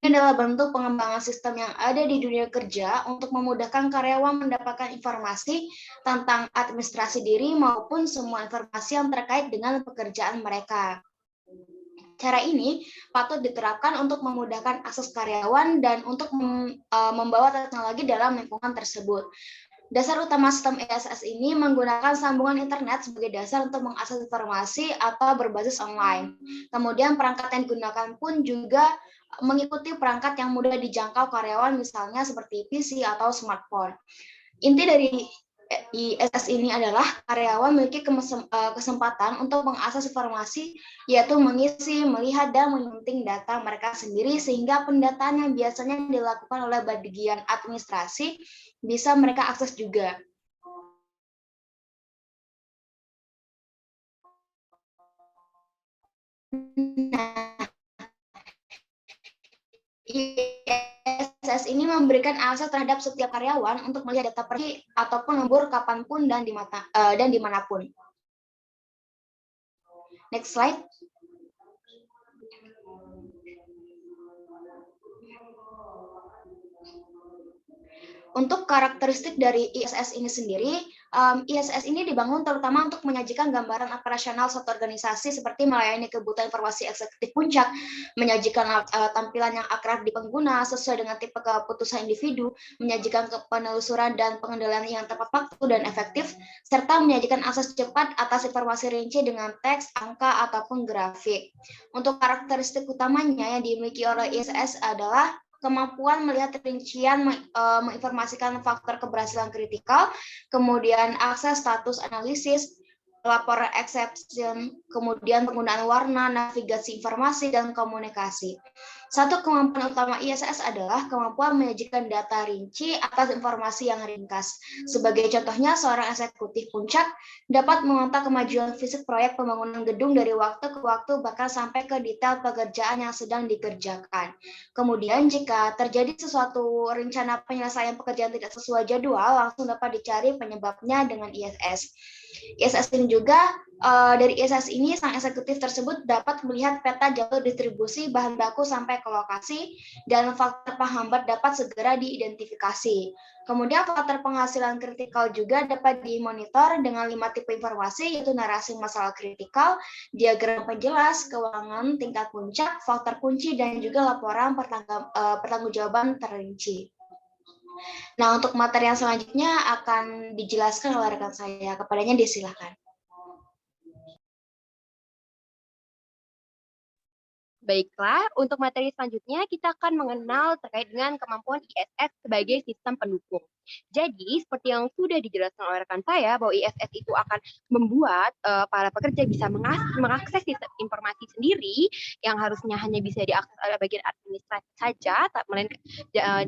Ini adalah bentuk pengembangan sistem yang ada di dunia kerja untuk memudahkan karyawan mendapatkan informasi tentang administrasi diri maupun semua informasi yang terkait dengan pekerjaan mereka. Cara ini patut diterapkan untuk memudahkan akses karyawan dan untuk membawa teknologi dalam lingkungan tersebut. Dasar utama sistem ESS ini menggunakan sambungan internet sebagai dasar untuk mengakses informasi atau berbasis online. Kemudian perangkat yang digunakan pun juga mengikuti perangkat yang mudah dijangkau karyawan, misalnya seperti PC atau smartphone. Inti dari ESS ini adalah karyawan memiliki kesempatan untuk mengakses informasi, yaitu mengisi, melihat, dan menyunting data mereka sendiri, sehingga pendataan yang biasanya dilakukan oleh bagian administrasi bisa mereka akses juga. Nah, ESS ini memberikan akses terhadap setiap karyawan untuk melihat data pergi ataupun lembur kapanpun dan dimanapun. Next slide. Untuk karakteristik dari ISS ini sendiri, ISS ini dibangun terutama untuk menyajikan gambaran operasional suatu organisasi seperti melayani kebutuhan informasi eksekutif puncak, menyajikan tampilan yang akrab di pengguna sesuai dengan tipe keputusan individu, menyajikan penelusuran dan pengendalian yang tepat waktu dan efektif, serta menyajikan akses cepat atas informasi rinci dengan teks, angka, ataupun grafik. Untuk karakteristik utamanya yang dimiliki oleh ISS adalah kemampuan melihat rincian, menginformasikan faktor keberhasilan kritikal, kemudian akses status analisis, laporan exception, kemudian penggunaan warna, navigasi informasi, dan komunikasi. Satu kemampuan utama ISS adalah kemampuan menyajikan data rinci atas informasi yang ringkas. Sebagai contohnya, seorang eksekutif puncak dapat memantau kemajuan fisik proyek pembangunan gedung dari waktu ke waktu, bahkan sampai ke detail pekerjaan yang sedang dikerjakan. Kemudian, jika terjadi sesuatu rencana penyelesaian pekerjaan tidak sesuai jadwal, langsung dapat dicari penyebabnya dengan ISS. ISS ini juga dari ISS ini sang eksekutif tersebut dapat melihat peta jalur distribusi bahan baku sampai ke lokasi dan faktor penghambat dapat segera diidentifikasi. Kemudian faktor penghasilan kritikal juga dapat dimonitor dengan 5 tipe informasi, yaitu narasi masalah kritikal, diagram penjelas, keuangan tingkat puncak, faktor kunci, dan juga laporan pertanggungjawaban terinci. Nah, untuk materi yang selanjutnya akan dijelaskan oleh rekan saya. Kepadanya disilakan. Baiklah, untuk materi selanjutnya kita akan mengenal terkait dengan kemampuan ISS sebagai sistem pendukung. Jadi, seperti yang sudah dijelaskan oleh rekan saya, bahwa ISS itu akan membuat para pekerja bisa mengakses sistem informasi sendiri yang harusnya hanya bisa diakses oleh bagian administrasi saja, melainkan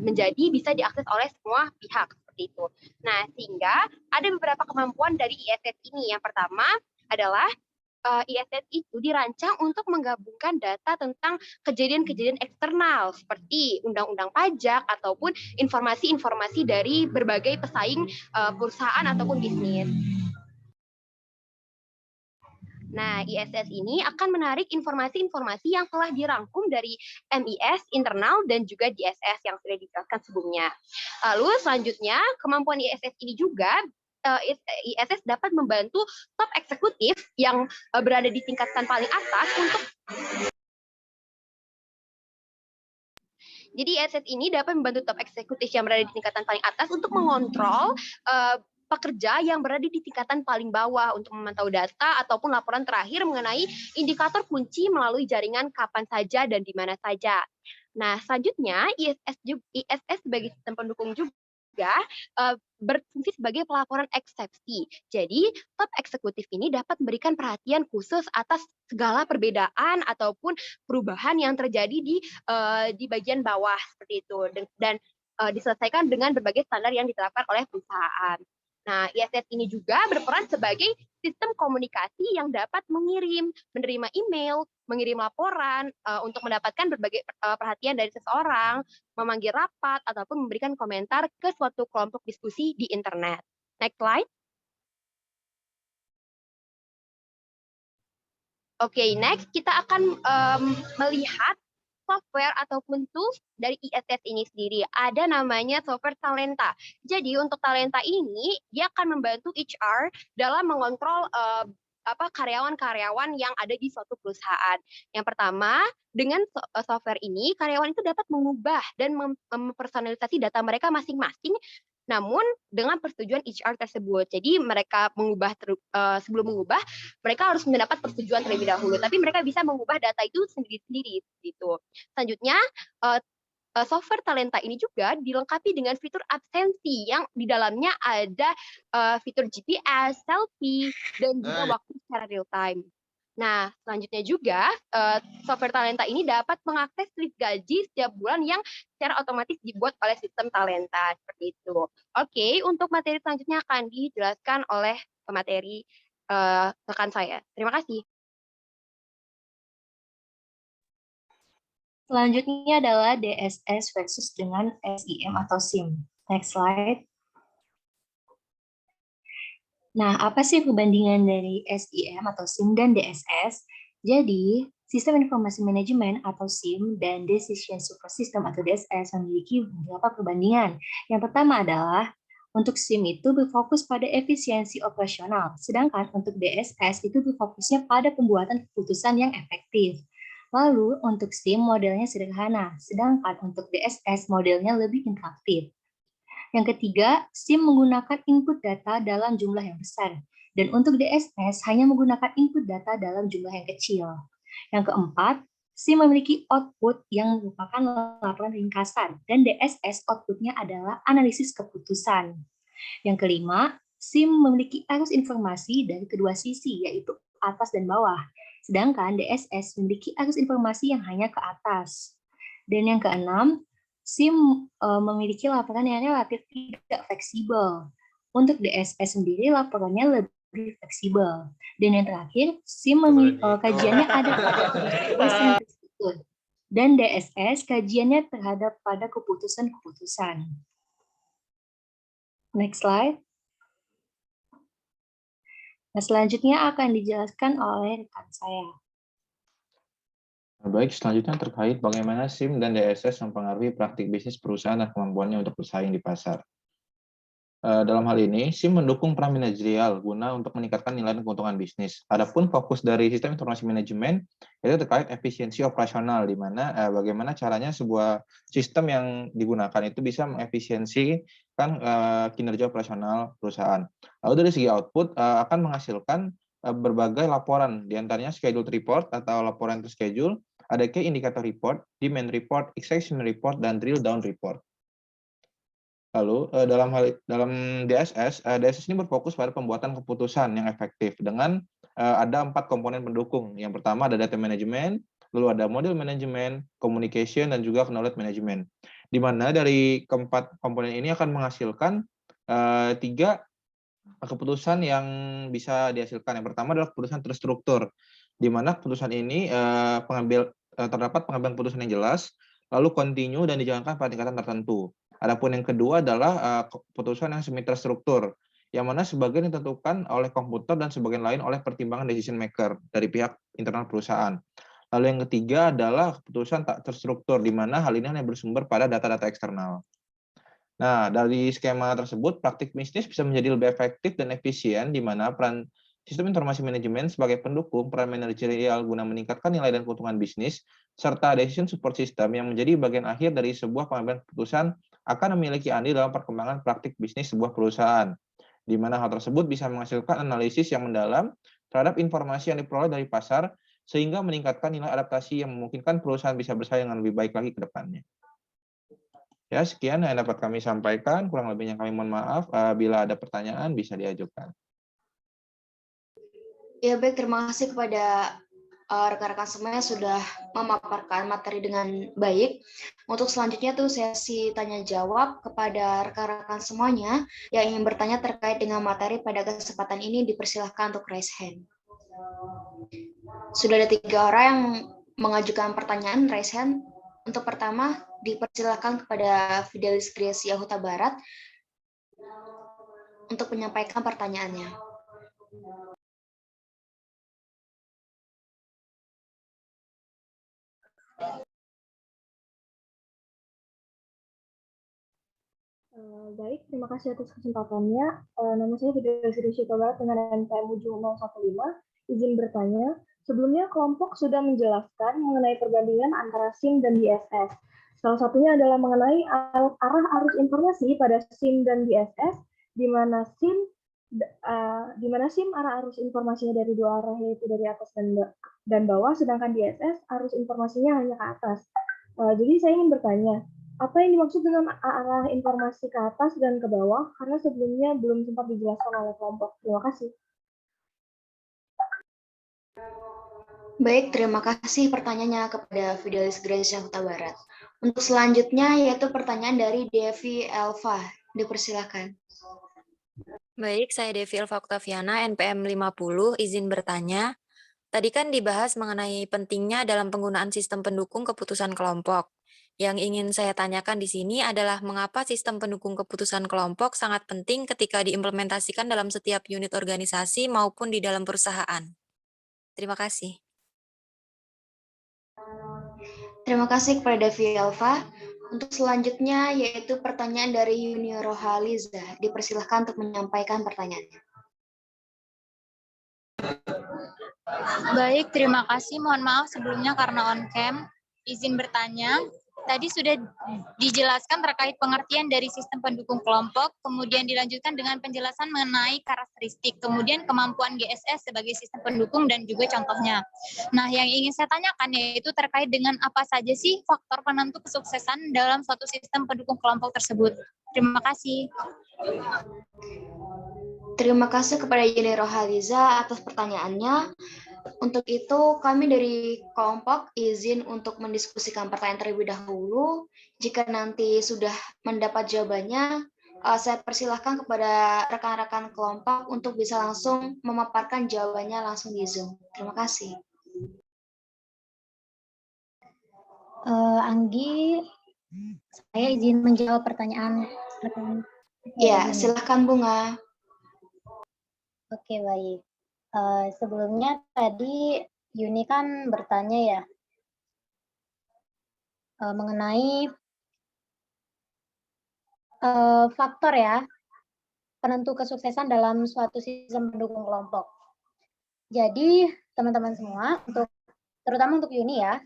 menjadi bisa diakses oleh semua pihak seperti itu. Nah, sehingga ada beberapa kemampuan dari ISS ini. Yang pertama adalah ISS itu dirancang untuk menggabungkan data tentang kejadian-kejadian eksternal seperti undang-undang pajak ataupun informasi-informasi dari berbagai pesaing perusahaan ataupun bisnis. Nah, ISS ini akan menarik informasi-informasi yang telah dirangkum dari MIS internal dan juga DSS yang sudah dijelaskan sebelumnya. Lalu selanjutnya, kemampuan ISS ini juga ISS dapat membantu top eksekutif yang berada di tingkatan paling atas untuk Jadi ISS ini dapat membantu top eksekutif yang berada di tingkatan paling atas untuk mengontrol pekerja yang berada di tingkatan paling bawah untuk memantau data ataupun laporan terakhir mengenai indikator kunci melalui jaringan kapan saja dan di mana saja. Nah, selanjutnya ISS sebagai sistem pendukung juga berfungsi sebagai pelaporan eksepsi. Jadi, top eksekutif ini dapat memberikan perhatian khusus atas segala perbedaan ataupun perubahan yang terjadi di bagian bawah seperti itu dan diselesaikan dengan berbagai standar yang diterapkan oleh perusahaan. Nah, ISS ini juga berperan sebagai sistem komunikasi yang dapat mengirim, menerima email, mengirim laporan untuk mendapatkan berbagai perhatian dari seseorang, memanggil rapat, ataupun memberikan komentar ke suatu kelompok diskusi di internet. Next slide. Oke, next kita akan melihat software ataupun tools dari ISS ini sendiri. Ada namanya software Talenta. Jadi untuk Talenta ini, dia akan membantu HR dalam mengontrol karyawan-karyawan yang ada di suatu perusahaan. Yang pertama, dengan software ini, karyawan itu dapat mengubah dan mempersonalisasi data mereka masing-masing, namun dengan persetujuan HR tersebut. Jadi mereka sebelum mengubah, mereka harus mendapat persetujuan terlebih dahulu. Tapi mereka bisa mengubah data itu sendiri-sendiri. Gitu. Selanjutnya, software Talenta ini juga dilengkapi dengan fitur absensi yang di dalamnya ada fitur GPS, selfie, dan juga waktu secara real time. Nah, selanjutnya juga software Talenta ini dapat mengakses slip gaji setiap bulan yang secara otomatis dibuat oleh sistem Talenta seperti itu. Oke, untuk materi selanjutnya akan dijelaskan oleh pemateri rekan saya. Terima kasih. Selanjutnya adalah DSS versus dengan SIM atau SIM. Next slide. Nah, apa sih perbandingan dari SIM atau SIM dan DSS? Jadi, Sistem Informasi Manajemen atau SIM dan Decision Support System atau DSS memiliki beberapa perbandingan. Yang pertama adalah untuk SIM itu berfokus pada efisiensi operasional, sedangkan untuk DSS itu berfokusnya pada pembuatan keputusan yang efektif. Lalu, untuk SIM modelnya sederhana, sedangkan untuk DSS modelnya lebih interaktif. Yang ketiga, SIM menggunakan input data dalam jumlah yang besar, dan untuk DSS hanya menggunakan input data dalam jumlah yang kecil. Yang keempat, SIM memiliki output yang merupakan laporan ringkasan, dan DSS outputnya adalah analisis keputusan. Yang kelima, SIM memiliki arus informasi dari kedua sisi, yaitu atas dan bawah, sedangkan DSS memiliki arus informasi yang hanya ke atas. Dan yang keenam, SIM memiliki laporan yang relatif tidak fleksibel. Untuk DSS sendiri laporannya lebih fleksibel. Dan yang terakhir, SIM kajiannya ada pada keputusan tersebut. Dan DSS kajiannya terhadap pada keputusan-keputusan. Next slide. Nah, selanjutnya akan dijelaskan oleh rekan saya. Baik, selanjutnya terkait bagaimana SIM dan DSS mempengaruhi praktik bisnis perusahaan dan kemampuannya untuk bersaing di pasar. Dalam hal ini, SIM mendukung peran manajerial guna untuk meningkatkan nilai dan keuntungan bisnis. Adapun fokus dari sistem informasi manajemen itu terkait efisiensi operasional, di mana bagaimana caranya sebuah sistem yang digunakan itu bisa mengefisiensikan kinerja operasional perusahaan. Lalu dari segi output akan menghasilkan berbagai laporan, diantaranya scheduled report atau laporan terschedule, Ada Key Indicator Report, Demand Report, Extraction Report, dan Drill Down Report. Lalu dalam DSS, DSS ini berfokus pada pembuatan keputusan yang efektif dengan ada 4 komponen pendukung. Yang pertama ada data management, lalu ada model management, communication, dan juga knowledge management. Di mana dari keempat komponen ini akan menghasilkan 3 keputusan yang bisa dihasilkan. Yang pertama adalah keputusan terstruktur, di mana keputusan ini terdapat pengambilan keputusan yang jelas, lalu continue dan dijalankan pada tingkatan tertentu. Adapun yang kedua adalah keputusan yang semi terstruktur, yang mana sebagian ditentukan oleh komputer dan sebagian lain oleh pertimbangan decision maker dari pihak internal perusahaan. Lalu yang ketiga adalah keputusan tak terstruktur, di mana hal ini hanya bersumber pada data-data eksternal. Nah, dari skema tersebut, praktik bisnis bisa menjadi lebih efektif dan efisien, di mana peran sistem informasi manajemen sebagai pendukung peran manajerial guna meningkatkan nilai dan keuntungan bisnis, serta decision support system yang menjadi bagian akhir dari sebuah pengambilan keputusan akan memiliki andil dalam perkembangan praktik bisnis sebuah perusahaan, di mana hal tersebut bisa menghasilkan analisis yang mendalam terhadap informasi yang diperoleh dari pasar, sehingga meningkatkan nilai adaptasi yang memungkinkan perusahaan bisa bersaing dengan lebih baik lagi ke depannya. Ya, sekian yang dapat kami sampaikan. Kurang lebihnya kami mohon maaf. Bila ada pertanyaan, bisa diajukan. Ya, baik. Terima kasih kepada rekan-rekan semuanya sudah memaparkan materi dengan baik. Untuk selanjutnya tuh sesi tanya jawab kepada rekan-rekan semuanya yang ingin bertanya terkait dengan materi pada kesempatan ini, dipersilahkan untuk raise hand. Sudah ada 3 orang yang mengajukan pertanyaan, raise hand. Untuk pertama, dipersilakan kepada Fidelis Gracia Huta Barat untuk menyampaikan pertanyaannya. Baik, terima kasih atas kesempatannya. Nama saya Fidelis Gracia Huta Barat dengan NPM 7015. Izin bertanya, sebelumnya kelompok sudah menjelaskan mengenai perbandingan antara SIM dan DSS. Salah satunya adalah mengenai arah arus informasi pada SIM dan DSS, di mana SIM arah arus informasinya dari 2 arah, yaitu dari atas dan bawah, sedangkan DSS arus informasinya hanya ke atas. Jadi saya ingin bertanya, apa yang dimaksud dengan arah informasi ke atas dan ke bawah? Karena sebelumnya belum sempat dijelaskan oleh kelompok. Terima kasih. Baik, terima kasih pertanyaannya kepada Fidelis Gracia Huta Barat. Untuk selanjutnya yaitu pertanyaan dari Devi Elva. Dipersilakan. Baik, saya Devi Elva Octaviana, NPM 50, izin bertanya. Tadi kan dibahas mengenai pentingnya dalam penggunaan sistem pendukung keputusan kelompok. Yang ingin saya tanyakan di sini adalah mengapa sistem pendukung keputusan kelompok sangat penting ketika diimplementasikan dalam setiap unit organisasi maupun di dalam perusahaan. Terima kasih. Terima kasih kepada Devi Elva. Untuk selanjutnya yaitu pertanyaan dari Yuni Rohaliza. Dipersilahkan untuk menyampaikan pertanyaannya. Baik, terima kasih. Mohon maaf sebelumnya karena on cam. Izin bertanya. Tadi sudah dijelaskan terkait pengertian dari sistem pendukung kelompok, kemudian dilanjutkan dengan penjelasan mengenai karakteristik, kemudian kemampuan GSS sebagai sistem pendukung dan juga contohnya. Nah, yang ingin saya tanyakan yaitu terkait dengan apa saja sih faktor penentu kesuksesan dalam suatu sistem pendukung kelompok tersebut. Terima kasih. Terima kasih kepada Yeni Rohaliza atas pertanyaannya. Untuk itu, kami dari kelompok izin untuk mendiskusikan pertanyaan terlebih dahulu. Jika nanti sudah mendapat jawabannya, saya persilahkan kepada rekan-rekan kelompok untuk bisa langsung memaparkan jawabannya langsung di Zoom. Terima kasih. Anggi, saya izin menjawab pertanyaan. Ya, silakan Bunga. Oke, baik. Sebelumnya tadi Yuni kan bertanya ya mengenai faktor ya penentu kesuksesan dalam suatu sistem pendukung kelompok. Jadi teman-teman semua, terutama untuk Yuni ya,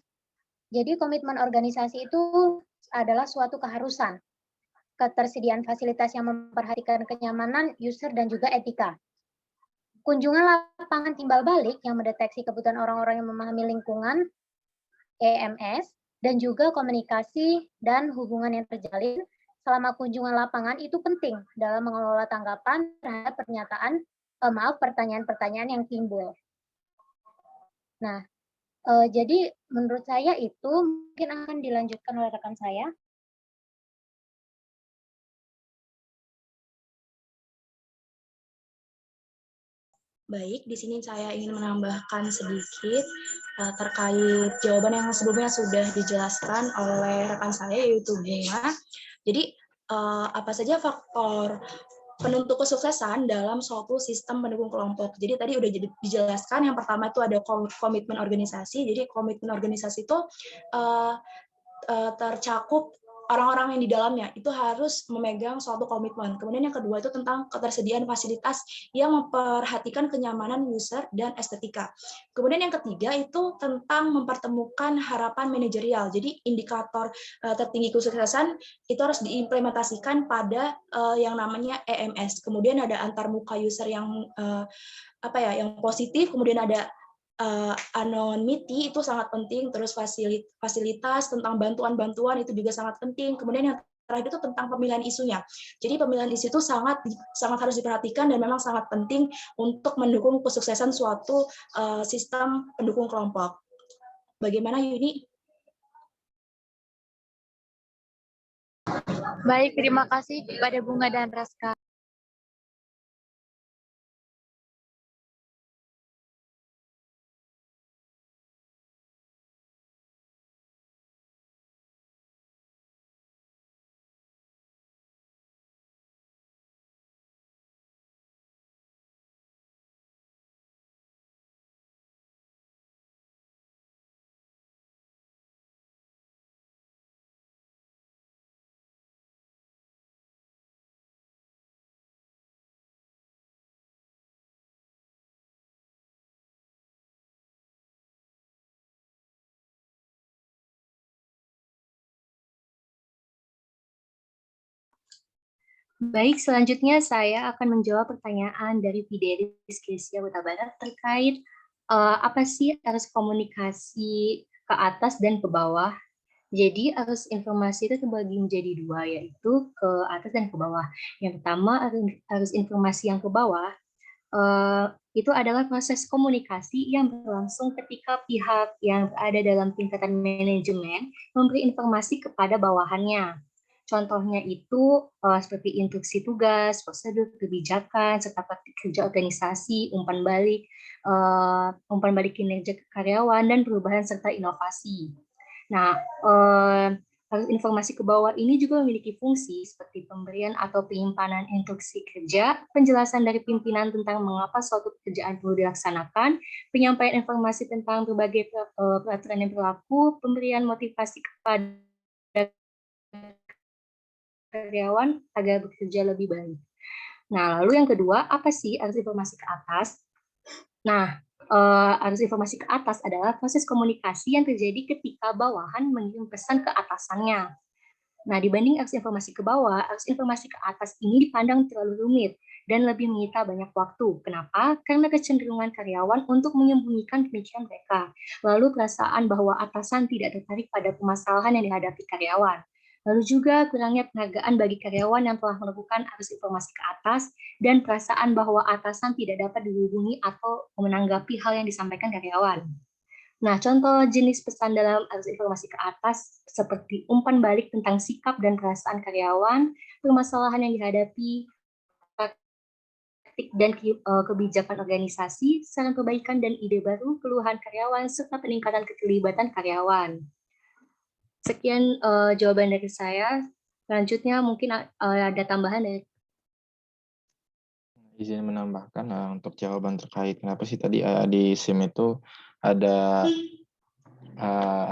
jadi komitmen organisasi itu adalah suatu keharusan, ketersediaan fasilitas yang memperhatikan kenyamanan user dan juga etika. Kunjungan lapangan timbal balik yang mendeteksi kebutuhan orang-orang yang memahami lingkungan EMS, dan juga komunikasi dan hubungan yang terjalin selama kunjungan lapangan itu penting dalam mengelola tanggapan terhadap pertanyaan-pertanyaan yang timbul. Nah, jadi menurut saya itu mungkin akan dilanjutkan oleh rekan saya. Baik, di sini saya ingin menambahkan sedikit terkait jawaban yang sebelumnya sudah dijelaskan oleh rekan saya, yaitu Bunga. Jadi, apa saja faktor penentu kesuksesan dalam suatu sistem pendukung kelompok? Jadi tadi udah dijelaskan, yang pertama itu ada komitmen organisasi. Jadi komitmen organisasi itu tercakup orang-orang yang di dalamnya itu harus memegang suatu komitmen. Kemudian yang kedua itu tentang ketersediaan fasilitas yang memperhatikan kenyamanan user dan estetika. Kemudian yang ketiga itu tentang mempertemukan harapan manajerial. Jadi indikator tertinggi kesuksesan itu harus diimplementasikan pada yang namanya EMS. Kemudian ada antarmuka user yang yang positif, kemudian ada anonymity itu sangat penting, terus fasilitas tentang bantuan-bantuan itu juga sangat penting. Kemudian yang terakhir itu tentang pemilihan isunya. Jadi pemilihan isu itu sangat harus diperhatikan dan memang sangat penting untuk mendukung kesuksesan suatu sistem pendukung kelompok. Bagaimana Yuni? Baik, terima kasih kepada Bunga dan Raska. Baik, selanjutnya saya akan menjawab pertanyaan dari Fidelis Kesia Huta Barat terkait apa sih arus komunikasi ke atas dan ke bawah. Jadi arus informasi itu terbagi menjadi dua, yaitu ke atas dan ke bawah. Yang pertama, arus informasi yang ke bawah itu adalah proses komunikasi yang berlangsung ketika pihak yang berada dalam tingkatan manajemen memberi informasi kepada bawahannya. Contohnya itu seperti instruksi tugas, prosedur kebijakan, serta praktik kerja organisasi, umpan balik kinerja karyawan, dan perubahan serta inovasi. Nah, arus informasi ke bawah ini juga memiliki fungsi seperti pemberian atau penyimpanan instruksi kerja, penjelasan dari pimpinan tentang mengapa suatu pekerjaan perlu dilaksanakan, penyampaian informasi tentang berbagai peraturan yang berlaku, pemberian motivasi kepada karyawan agar bekerja lebih baik. Nah, lalu yang kedua, apa sih arus informasi ke atas? Nah, arus informasi ke atas adalah proses komunikasi yang terjadi ketika bawahan mengirim pesan ke atasannya. Nah, dibanding arus informasi ke bawah, arus informasi ke atas ini dipandang terlalu rumit dan lebih menyita banyak waktu. Kenapa? Karena kecenderungan karyawan untuk menyembunyikan pemikiran mereka, lalu perasaan bahwa atasan tidak tertarik pada permasalahan yang dihadapi karyawan. Lalu juga kurangnya penghargaan bagi karyawan yang telah melakukan arus informasi ke atas dan perasaan bahwa atasan tidak dapat dihubungi atau menanggapi hal yang disampaikan karyawan. Nah, contoh jenis pesan dalam arus informasi ke atas seperti umpan balik tentang sikap dan perasaan karyawan, permasalahan yang dihadapi, praktik dan kebijakan organisasi, saran perbaikan dan ide baru, keluhan karyawan, serta peningkatan keterlibatan karyawan. Sekian jawaban dari saya. Selanjutnya mungkin ada tambahan dari Izin menambahkan untuk jawaban terkait kenapa sih tadi di SIM itu ada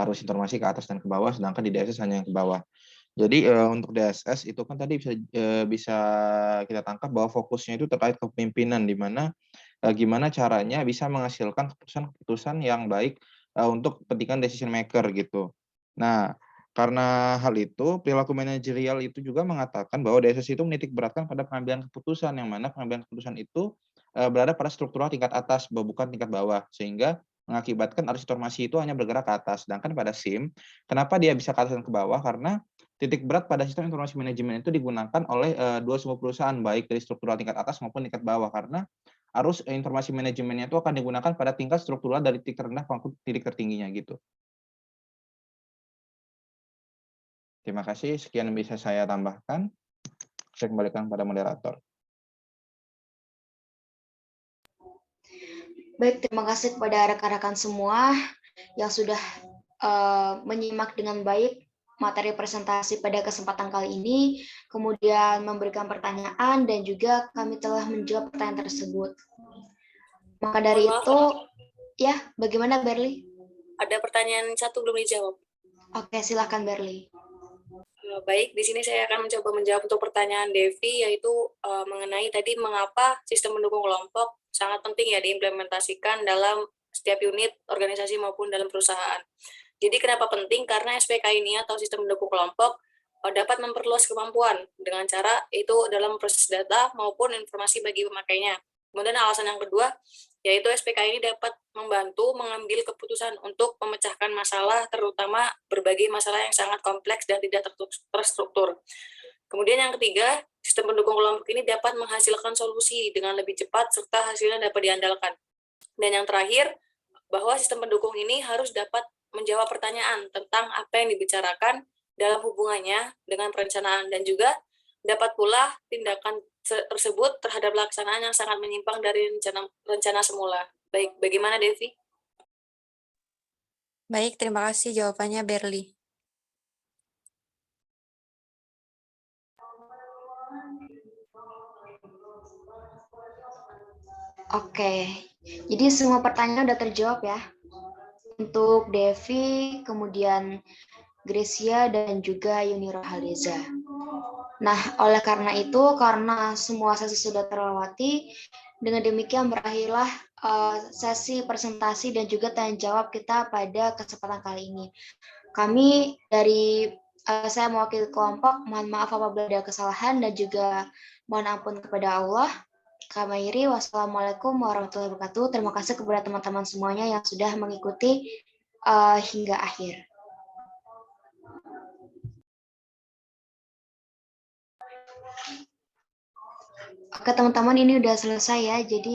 arus informasi ke atas dan ke bawah, sedangkan di DSS hanya yang ke bawah. Jadi untuk DSS itu kan tadi bisa kita tangkap bahwa fokusnya itu terkait kepemimpinan, di mana gimana caranya bisa menghasilkan keputusan-keputusan yang baik untuk kepentingan decision maker gitu. Nah, karena hal itu, perilaku manajerial itu juga mengatakan bahwa DSS itu menitik beratkan pada pengambilan keputusan, yang mana pengambilan keputusan itu berada pada struktural tingkat atas, bukan tingkat bawah. Sehingga mengakibatkan arus informasi itu hanya bergerak ke atas. Sedangkan pada SIM, kenapa dia bisa ke atas dan ke bawah? Karena titik berat pada sistem informasi manajemen itu digunakan oleh dua sumber perusahaan, baik dari struktural tingkat atas maupun tingkat bawah. Karena arus informasi manajemennya itu akan digunakan pada tingkat struktural dari titik terendah maupun titik tertingginya gitu. Terima kasih, sekian yang bisa saya tambahkan. Saya kembalikan pada moderator. Baik, terima kasih kepada rekan-rekan semua yang sudah menyimak dengan baik materi presentasi pada kesempatan kali ini, kemudian memberikan pertanyaan dan juga kami telah menjawab pertanyaan tersebut. Maka dari itu, ya, bagaimana Berli? Ada pertanyaan satu belum dijawab. Oke, silakan Berli. Baik, di sini saya akan mencoba menjawab untuk pertanyaan Devi, yaitu mengenai tadi mengapa sistem mendukung kelompok sangat penting ya diimplementasikan dalam setiap unit organisasi maupun dalam perusahaan. Jadi kenapa penting? Karena SPK ini atau sistem mendukung kelompok dapat memperluas kemampuan dengan cara itu dalam proses data maupun informasi bagi pemakainya. Kemudian alasan yang kedua, yaitu SPK ini dapat membantu mengambil keputusan untuk memecahkan masalah, terutama berbagai masalah yang sangat kompleks dan tidak terstruktur. Kemudian yang ketiga, sistem pendukung kelompok ini dapat menghasilkan solusi dengan lebih cepat serta hasilnya dapat diandalkan. Dan yang terakhir, bahwa sistem pendukung ini harus dapat menjawab pertanyaan tentang apa yang dibicarakan dalam hubungannya dengan perencanaan dan juga dapat pula tindakan tersebut terhadap pelaksanaan yang sangat menyimpang dari rencana semula. Baik, bagaimana Devi? Baik, terima kasih jawabannya Berli. Oke, jadi semua pertanyaan sudah terjawab ya. Untuk Devi, kemudian Gracia, dan juga Yuni Rohaliza. Nah, oleh karena itu, karena semua sesi sudah terlewati, dengan demikian berakhirlah sesi presentasi dan juga tanya jawab kita pada kesempatan kali ini. Kami dari saya mewakili kelompok, mohon maaf apabila ada kesalahan dan juga mohon ampun kepada Allah. Kami akhiri, wassalamualaikum warahmatullahi wabarakatuh. Terima kasih kepada teman-teman semuanya yang sudah mengikuti hingga akhir. Oke teman-teman, ini udah selesai ya. Jadi